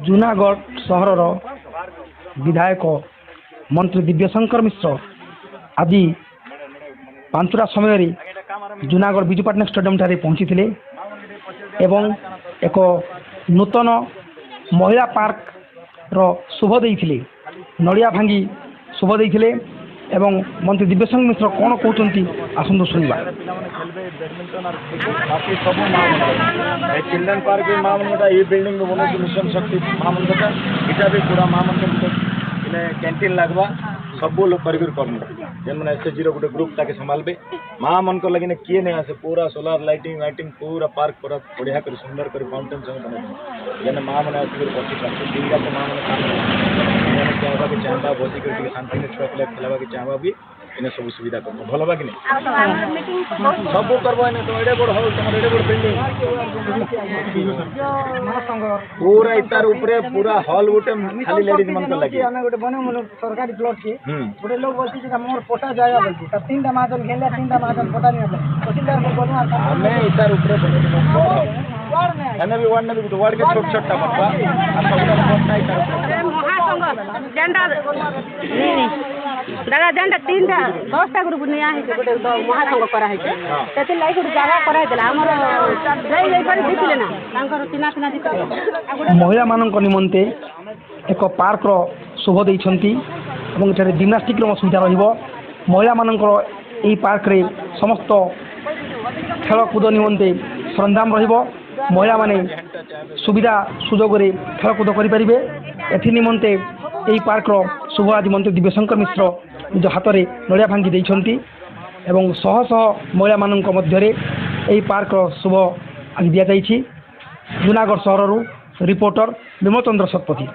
जूनागढ़ सहर विधायक मंत्री दिव्यशंकर मिश्र आज पांचुरा समय जूनागढ़ विजु पट्टनायक स्टेडियम ठारे पहुंची थे एवं एक नूतन महिला पार्क रो शुभ देइथिले नड़िया भांगी शुभ देइथिले एवं मंत्री दिव्यशंकर मिश्र कौन कहते आसतु शुणा बाकी सब माँ चिल्ड्रेन पार्क भी माँ मन ये बिल्डिंग में बोले मिशन शक्ति माँ मन इटा भी पूरा माँ मन कैंटीन लगवा सब लोग कर जेन एस एच गोटे ग्रुप ताके संभालबे माँ मन को लगे किए नहीं आसे पूरा सोलार लाइटिंग वाइटिंग पूरा पार्क पूरा बढ़िया कर सुंदर कर फाउंटेन संग बना जेन माँ मन बसी दिन जाते माँ मन चाहवा के चाहवा बसी कर शांति में छुआ पिला खेलवा के चाहवा भी इन सब सुविधा कर भल बा कि सब करबो ने तो एडे बड़ हॉल तुम एडे बड़ बिल्डिंग पूरा इतार ऊपर पूरा हॉल गोटे खाली लेडीज मन को लगे हमें गोटे बने मन सरकारी प्लॉट के गोटे लोग बसी जे मोर पोटा जाया बोलती त तीनटा महाजन घेले तीनटा महाजन पोटा नहीं तहसीलदार को बनवा हमें इतार ऊपर एने भी वार्ड ने भी वार्ड के छोट छोटा बच्चा आ सब पोटा इतार महासंघ झंडा दादा झंडा तीनटा 10टा ग्रुप नहीं आहे गोटे महासंघ करा है तेति लाई गोटे जगह करा देला हमर जाई जाई पर देखिले ना तांकर चिना चिना दिख महिला मानक निमंते एक पार्क रो शुभ देइछंती एवं एठारे जिम्नास्टिक रो सुविधा रहिबो महिला मानकर एही पार्क रे समस्त खेल कूद निमंते सरंजाम रहिबो महिला माने सुविधा सुजोग रे खेल कूद करि परिबे एथि निमंते एही पार्क रो शुभ आज मंत्री दिव्यशंकर मिश्र निज हाथ में नड़िया भांगी देइछंती एवं शह शह महिला मानक मध्यरे एही पार्क रो शुभ आज दिया जाइछि। जूनागढ़ सहर रिपोर्टर विमल चंद्र शतपथी।